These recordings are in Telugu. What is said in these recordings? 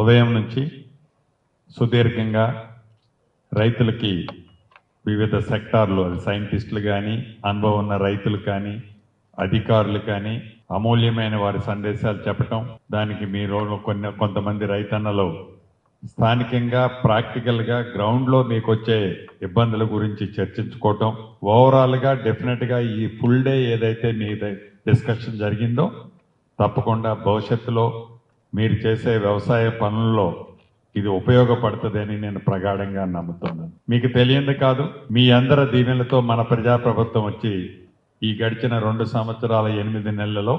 ఉదయం నుంచి సుదీర్ఘంగా రైతులకి వివిధ సెక్టార్లు, అది సైంటిస్టులు కానీ, అనుభవం ఉన్న రైతులు కానీ, అధికారులు కానీ అమూల్యమైన వారి సందేశాలు చెప్పటం, దానికి మీరు కొంతమంది రైతన్నలు స్థానికంగా ప్రాక్టికల్గా గ్రౌండ్లో మీకు వచ్చే ఇబ్బందుల గురించి చర్చించుకోవటం, ఓవరాల్గా డెఫినెట్గా ఈ ఫుల్ డే ఏదైతే మీ డిస్కషన్ జరిగిందో తప్పకుండా భవిష్యత్తులో మీరు చేసే వ్యవసాయ పనుల్లో ఇది ఉపయోగపడుతుందని నేను ప్రగాఢంగా నమ్ముతున్నాను. మీకు తెలియంది కాదు, మీ అందరి దీవెనలతో మన ప్రజాప్రభుత్వం వచ్చి ఈ గడిచిన 2 సంవత్సరాల 8 నెలలలో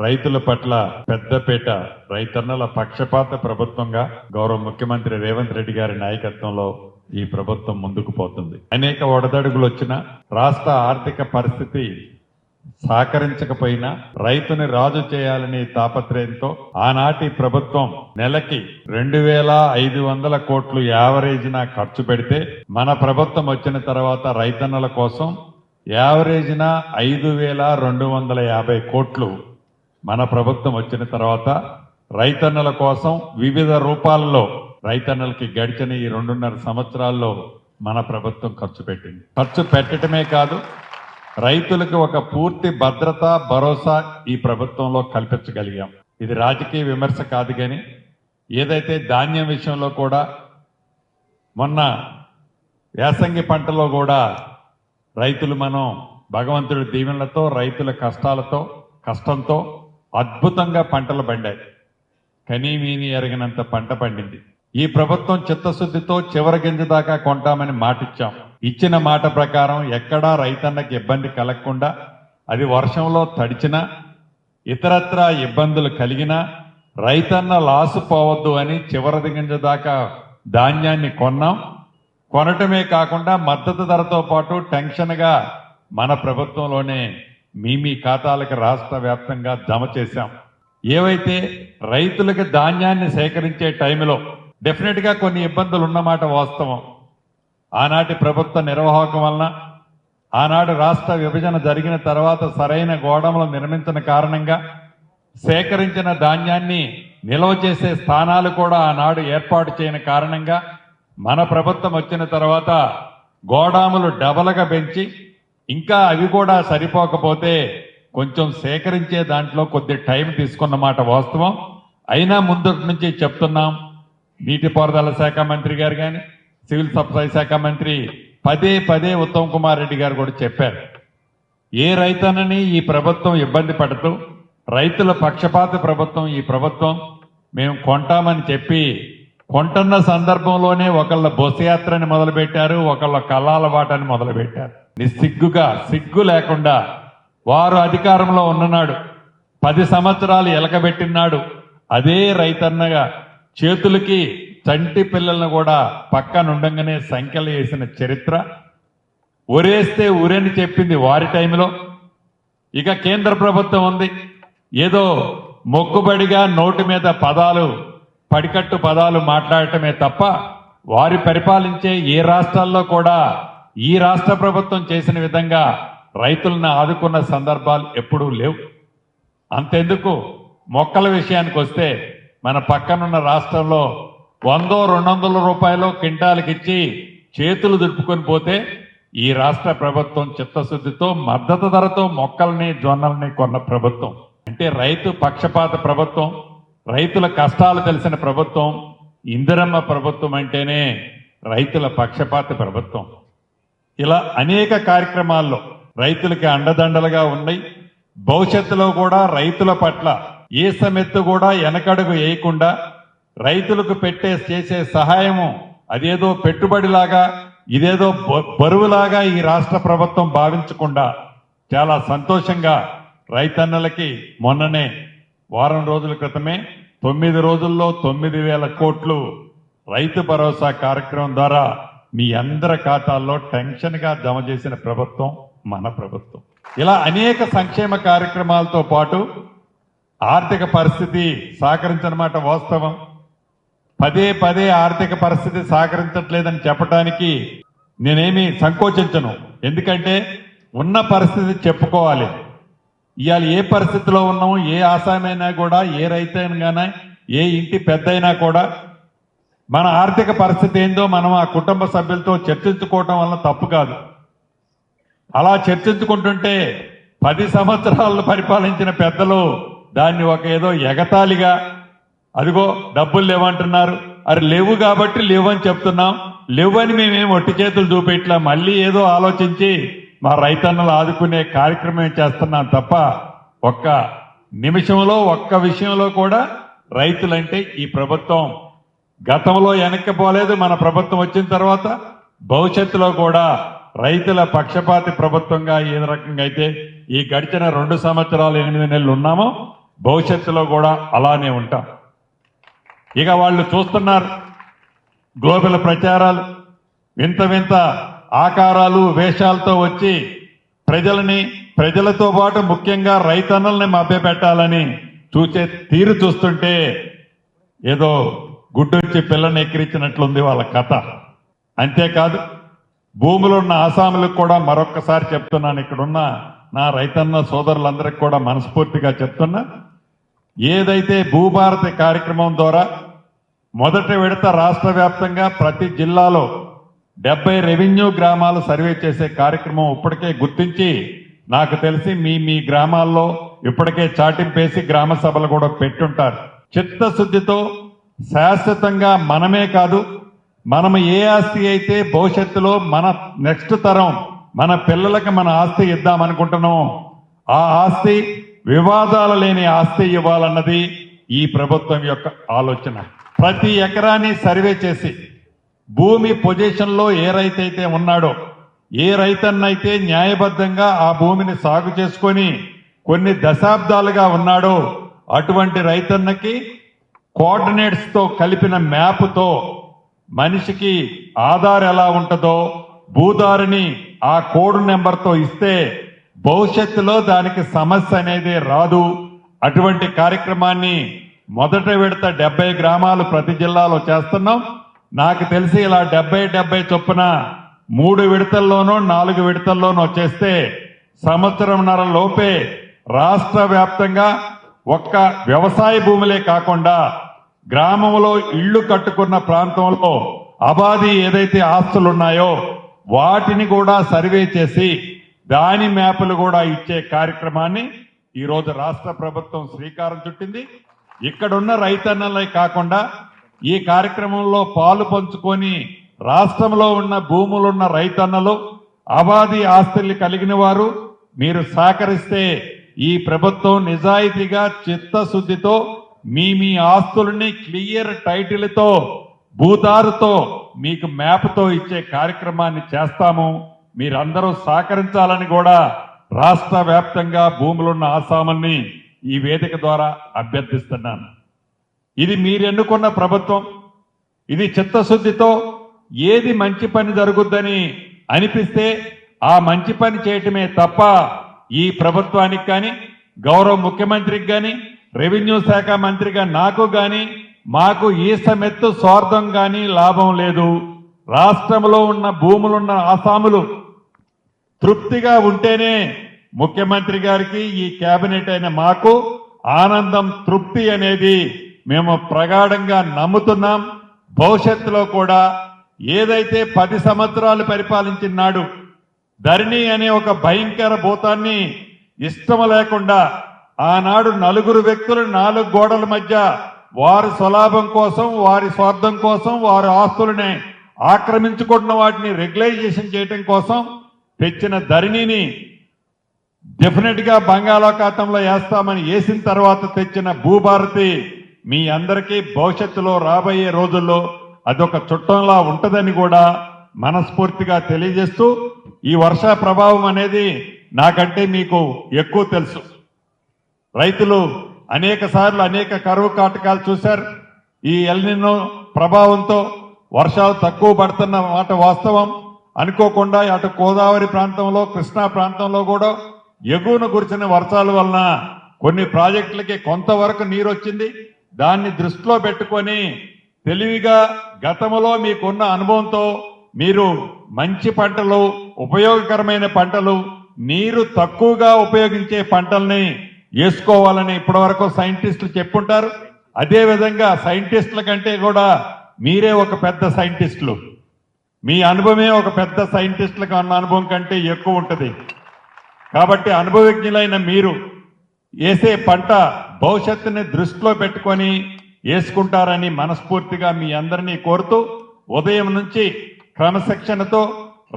రైతుల పట్ల పెద్దపేట, రైతన్నల పక్షపాత ప్రభుత్వంగా గౌరవ ముఖ్యమంత్రి రేవంత్ రెడ్డి గారి నాయకత్వంలో ఈ ప్రభుత్వం ముందుకు పోతుంది. అనేక ఒడదడుగులు వచ్చినా, రాష్ట్ర ఆర్థిక పరిస్థితి సహకరించకపోయినా రైతుని రాజు చేయాలనే తాపత్రయంతో ఆనాటి ప్రభుత్వం నెలకి 2,500 కోట్లు యావరేజ్న ఖర్చు పెడితే, మన ప్రభుత్వం వచ్చిన తర్వాత రైతన్నల కోసం యావరేజ్న 5,250 కోట్లు మన ప్రభుత్వం వచ్చిన తర్వాత రైతన్నల కోసం వివిధ రూపాలలో రైతన్నలకి గడిచిన ఈ 2.5 సంవత్సరాల్లో మన ప్రభుత్వం ఖర్చు పెట్టింది. ఖర్చు పెట్టడమే కాదు, రైతులకు ఒక పూర్తి భద్రత, భరోసా ఈ ప్రభుత్వంలో కల్పించగలిగాం. ఇది రాజకీయ విమర్శ కాదు, కానీ ఏదైతే ధాన్యం విషయంలో కూడా మొన్న యాసంగి పంటలో కూడా రైతులు మనం భగవంతుడి దీవెనలతో, రైతుల కష్టంతో అద్భుతంగా పంటలు పండాయి. కనీమీని ఎరగినంత పంట పండింది. ఈ ప్రభుత్వం చిత్తశుద్ధితో చివరి గింజ దాకా కొంటామని మాటిచ్చాం. ఇచ్చిన మాట ప్రకారం ఎక్కడా రైతన్నకి ఇబ్బంది కలగకుండా, అది వర్షంలో తడిచినా, ఇతరత్రా ఇబ్బందులు కలిగినా రైతన్న లాసు పోవద్దు అని చివరి గింజ దాకా ధాన్యాన్ని కొన్నాం. కొనటమే కాకుండా మద్దతు ధరతో పాటు టెన్షన్గా మన ప్రభుత్వంలోనే మీ ఖాతాలకు రాష్ట్ర వ్యాప్తంగా జమ చేశాం. ఏవైతే రైతులకు ధాన్యాన్ని సేకరించే టైంలో డెఫినెట్ గా కొన్ని ఇబ్బందులు ఉన్నమాట వాస్తవం. ఆనాటి ప్రభుత్వ నిర్వాహకం వలన, ఆనాడు రాష్ట్ర విభజన జరిగిన తర్వాత సరైన గోడములు నిర్మించిన కారణంగా సేకరించిన ధాన్యాన్ని నిల్వ చేసే స్థానాలు కూడా ఆనాడు ఏర్పాటు చేయని కారణంగా మన ప్రభుత్వం వచ్చిన తర్వాత గోడాములు డబలగా పెంచి, ఇంకా అవి కూడా సరిపోకపోతే కొంచెం సేకరించే దాంట్లో కొద్ది టైం తీసుకున్నమాట వాస్తవం. అయినా ముందు నుంచి చెప్తున్నాం, నీటిపారుదల శాఖ మంత్రి గారు కానీ, సివిల్ సప్లై శాఖ మంత్రి పదే ఉత్తమ్ కుమార్ రెడ్డి గారు కూడా చెప్పారు, ఏ రైతన్నని ఈ ప్రభుత్వం ఇబ్బంది పడుతూ, రైతుల పక్షపాత ప్రభుత్వం ఈ ప్రభుత్వం, మేము కొంటామని చెప్పి కొంటున్న సందర్భంలోనే ఒకళ్ళ బొస్సు యాత్రని మొదలుపెట్టారు, ఒకళ్ళ కల్లాల బాటని మొదలుపెట్టారు. సిగ్గు లేకుండా వారు అధికారంలో ఉన్ననాడు 10 సంవత్సరాలు ఎలకబెట్టినాడు అదే రైతన్నగా చేతులకి చంటి పిల్లలను కూడా పక్కనుండంగానే సంఖ్యలు వేసిన చరిత్ర, ఉరేస్తే ఉరేని చెప్పింది వారి టైంలో. ఇక కేంద్ర ప్రభుత్వం ఉంది, ఏదో మొక్కుబడిగా నోటి మీద పడికట్టు పదాలు మాట్లాడటమే తప్ప వారి పరిపాలించే ఏ రాష్ట్రాల్లో కూడా ఈ రాష్ట్ర ప్రభుత్వం చేసిన విధంగా రైతులను ఆదుకున్న సందర్భాలు ఎప్పుడూ లేవు. అంతెందుకు, మొక్కల విషయానికి వస్తే మన పక్కనున్న రాష్ట్రంలో 100-200 రూపాయలు క్వింటాల్కి ఇచ్చి చేతులు దులుపుకొని పోతే ఈ రాష్ట్ర ప్రభుత్వం చిత్తశుద్ధితో మద్దతు ధరతో మొక్కల్ని, జొన్నల్ని కొన్న ప్రభుత్వం. అంటే రైతు పక్షపాత ప్రభుత్వం, రైతుల కష్టాలు తెలిసిన ప్రభుత్వం. ఇందిరమ్మ ప్రభుత్వం అంటేనే రైతుల పక్షపాత ప్రభుత్వం. ఇలా అనేక కార్యక్రమాల్లో రైతులకి అండదండలుగా ఉన్నాయి. భవిష్యత్తులో కూడా రైతుల పట్ల ఏ సమెత్తు కూడా వెనకడుగు వేయకుండా, రైతులకు చేసే సహాయము అదేదో పెట్టుబడిలాగా, ఇదేదో బరువులాగా ఈ రాష్ట్ర ప్రభుత్వం భావించకుండా చాలా సంతోషంగా రైతన్నలకి మొన్ననే వారం రోజుల క్రితమే 9 రోజుల్లో 9,000 కోట్లు రైతు భరోసా కార్యక్రమం ద్వారా మీ అందరి ఖాతాల్లో టెన్షన్గా జమ చేసిన ప్రభుత్వం మన ప్రభుత్వం. ఇలా అనేక సంక్షేమ కార్యక్రమాలతో పాటు ఆర్థిక పరిస్థితి సహకరించనమాట వాస్తవం. పదే ఆర్థిక పరిస్థితి సహకరించట్లేదని చెప్పడానికి నేనేమి సంకోచించను. ఎందుకంటే ఉన్న పరిస్థితి చెప్పుకోవాలి. ఇవాళ ఏ పరిస్థితిలో ఉన్నాము, ఏ ఆసామైనా కూడా, ఏ రైతైనా ఏ ఇంటి పెద్దయినా కూడా మన ఆర్థిక పరిస్థితి ఏందో మనం ఆ కుటుంబ సభ్యులతో చర్చించుకోవటం వల్ల తప్పు కాదు. అలా చర్చించుకుంటుంటే 10 సంవత్సరాలు పరిపాలించిన పెద్దలు దాన్ని ఒక ఏదో ఎగతాళిగా, అదిగో డబ్బులు లేవంటున్నారు, అరే లేవు కాబట్టి లేవని చెప్తున్నాం, లేవని మేమేం ఒట్టి చేతులు చూపెట్లా, మళ్ళీ ఏదో ఆలోచించి మా రైతన్నలు ఆదుకునే కార్యక్రమం చేస్తున్నాం తప్ప ఒక్క నిమిషంలో ఒక్క విషయంలో కూడా రైతులంటే ఈ ప్రభుత్వం గతంలో వెనక్కిపోలేదు. మన ప్రభుత్వం వచ్చిన తర్వాత భవిష్యత్తులో కూడా రైతుల పక్షపాతి ప్రభుత్వంగా ఏ రకంగా అయితే ఈ గడిచిన 2 సంవత్సరాలు 8 నెలలు ఉన్నామో భవిష్యత్తులో కూడా అలానే ఉంటాం. ఇక వాళ్ళు చూస్తున్నారు గ్లోబల్ ప్రచారాలు, వింత వింత ఆకారాలు వేషాలతో వచ్చి ప్రజలతో పాటు ముఖ్యంగా రైతన్నల్ని మభ్యపెట్టాలని చూసే తీరు చూస్తుంటే ఏదో గుడ్డొచ్చి పిల్లని ఎక్కిరించినట్లుంది వాళ్ళ కథ. అంతేకాదు భూములు ఉన్న ఆసాములకు కూడా మరొక్కసారి చెప్తున్నాను, ఇక్కడున్న నా రైతన్న సోదరులందరికీ కూడా మనస్ఫూర్తిగా చెప్తున్నా, ఏదైతే భూభారతి కార్యక్రమం ద్వారా మొదటి విడత రాష్ట్ర వ్యాప్తంగా ప్రతి జిల్లాలో 70 రెవెన్యూ గ్రామాలు సర్వే చేసే కార్యక్రమం ఇప్పటికే గుర్తించి నాకు తెలిసి మీ గ్రామాల్లో ఇప్పటికే చాటింపేసి గ్రామ సభలు కూడా పెట్టుంటారు. చిత్తశుద్ధితో శాశ్వతంగా మనమే కాదు, మనం ఏ ఆస్తి అయితే భవిష్యత్తులో మన నెక్స్ట్ తరం మన పిల్లలకు మన ఆస్తి ఇద్దామనుకుంటున్నామో ఆ ఆస్తి వివాదాలు లేని ఆస్తి ఇవ్వాలన్నది ఈ ప్రభుత్వం యొక్క ఆలోచన. ప్రతి ఎకరాన్ని సర్వే చేసి భూమి పొజిషన్లో ఏ రైతైతే ఉన్నాడో, ఏ రైతన్నైతే న్యాయబద్ధంగా ఆ భూమిని సాగు చేసుకొని కొన్ని దశాబ్దాలుగా ఉన్నాడో అటువంటి రైతన్నకి కోఆర్డినేట్స్ తో కలిపిన మ్యాప్తో మనిషికి ఆధార్ ఎలా ఉంటుందో భూదారిని ఆ కోడ్ నెంబర్తో ఇస్తే భవిష్యత్తులో దానికి సమస్య అనేది రాదు. అటువంటి కార్యక్రమాన్ని మొదట విడత 70 గ్రామాలు ప్రతి జిల్లాలో చేస్తున్నాం. నాకు తెలిసి ఇలా 70 చొప్పున 3 విడతల్లోనో 4 విడతల్లోనో చేస్తే సంవత్సరంన్నర లోపే రాష్ట్ర వ్యాప్తంగా ఒక్క వ్యవసాయ భూములే కాకుండా గ్రామంలో ఇళ్లు కట్టుకున్న ప్రాంతంలో అబాది ఏదైతే ఆస్తులున్నాయో వాటిని కూడా సర్వే చేసి దాని మ్యాపులు కూడా ఇచ్చే కార్యక్రమాన్ని ఈరోజు రాష్ట్ర ప్రభుత్వం శ్రీకారం చుట్టింది. ఇక్కడున్న రైతన్నలే కాకుండా ఈ కార్యక్రమంలో పాలు పంచుకొని రాష్ట్రంలో ఉన్న భూములున్న రైతన్నలు, అబాది ఆస్తుల్ని కలిగిన వారు మీరు సహకరిస్తే ఈ ప్రభుత్వం నిజాయితీగా చిత్తశుద్ధితో మీ ఆస్తుల్ని క్లియర్ టైటిల్తో భూదారుతో మీకు మ్యాప్తో ఇచ్చే కార్యక్రమాన్ని చేస్తాము. మీరందరూ సహకరించాలని కూడా రాష్ట్ర వ్యాప్తంగా భూములున్న ఆసాముల్ని ఈ వేదిక ద్వారా అభ్యర్థిస్తున్నాను. ఇది మీరు ఎన్నుకున్న ప్రభుత్వం. ఇది చిత్తశుద్ధితో ఏది మంచి పని జరుగుద్దని అనిపిస్తే ఆ మంచి పని చేయటమే తప్ప ఈ ప్రభుత్వానికి కానీ గౌరవ ముఖ్యమంత్రికి కానీ రెవెన్యూ శాఖ మంత్రిగా నాకు కానీ మాకు ఈసమెత్తు స్వార్థం కానీ లాభం లేదు. రాష్ట్రంలో ఉన్న భూములున్న ఆసాములు తృప్తిగా ఉంటేనే ముఖ్యమంత్రి గారికి ఈ కేబినెట్ అయిన మాకు ఆనందం, తృప్తి అనేది మేము ప్రగాఢంగా నమ్ముతున్నాం. భవిష్యత్తులో కూడా ఏదైతే 10 సంవత్సరాలు పరిపాలించిన నాడు ధరణి అనే ఒక భయంకర భూతాన్ని ఇష్టం లేకుండా ఆనాడు 4 వ్యక్తులు 4 గోడల మధ్య వారి స్వలాభం కోసం, వారి స్వార్థం కోసం, వారి ఆస్తులని ఆక్రమించుకున్న వాటిని రెగ్యులైజేషన్ చేయడం కోసం తెచ్చిన ధరణిని డెఫినెట్ గా బంగాళాఖాతంలో వేస్తామని వేసిన తర్వాత తెచ్చిన భూభారతి మీ అందరికీ భవిష్యత్తులో రాబోయే రోజుల్లో అదొక చుట్టంలా ఉంటదని కూడా మనస్ఫూర్తిగా తెలియజేస్తూ, ఈ వర్ష ప్రభావం అనేది నాకంటే మీకు ఎక్కువ తెలుసు. రైతులు అనేక సార్లు అనేక కరువు కాటకాలు చూశారు. ఈ ఎల్నినో ప్రభావంతో వర్షాలు తక్కువ పడుతున్న మాట వాస్తవం. అనుకోకుండా అటు గోదావరి ప్రాంతంలో, కృష్ణా ప్రాంతంలో కూడా ఎగువన కురిసిన వర్షాల వలన కొన్ని ప్రాజెక్టులకి కొంతవరకు నీరు వచ్చింది. దాన్ని దృష్టిలో పెట్టుకొని తెలివిగా గతంలో మీకున్న అనుభవంతో మీరు మంచి పంటలు, ఉపయోగకరమైన పంటలు, నీరు తక్కువగా ఉపయోగించే పంటల్ని వేసుకోవాలని ఇప్పటివరకు సైంటిస్టులు చెప్పుంటారు. అదేవిధంగా సైంటిస్టుల కంటే కూడా మీరే ఒక పెద్ద సైంటిస్టులు. మీ అనుభవమే ఒక పెద్ద సైంటిస్టులకు ఉన్న అనుభవం కంటే ఎక్కువ ఉంటుంది. కాబట్టి అనుభవజ్ఞులైన మీరు వేసే పంట భవిష్యత్తుని దృష్టిలో పెట్టుకొని వేసుకుంటారని మనస్ఫూర్తిగా మీ అందరినీ కోరుతూ, ఉదయం నుంచి క్రమశిక్షణతో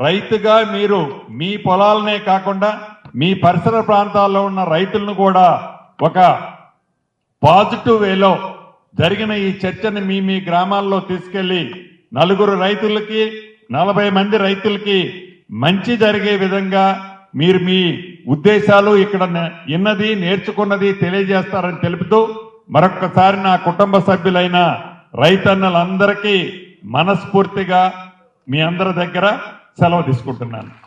రైతుగా మీరు మీ పొలాలనే కాకుండా మీ పరిసర ప్రాంతాల్లో ఉన్న రైతులను కూడా ఒక పాజిటివ్ వేలో జరిగిన ఈ చర్చని మీ గ్రామాల్లో తీసుకెళ్లి 4 రైతులకి 40 మంది రైతులకి మంచి జరిగే విధంగా మీరు మీ ఉద్దేశాలు ఇక్కడ విన్నది నేర్చుకున్నది తెలియజేస్తారని తెలుపుతూ, మరొక్కసారి నా కుటుంబ సభ్యులైన రైతన్నలందరికీ మనస్ఫూర్తిగా మీ అందరి దగ్గర సెలవు తీసుకుంటున్నాను.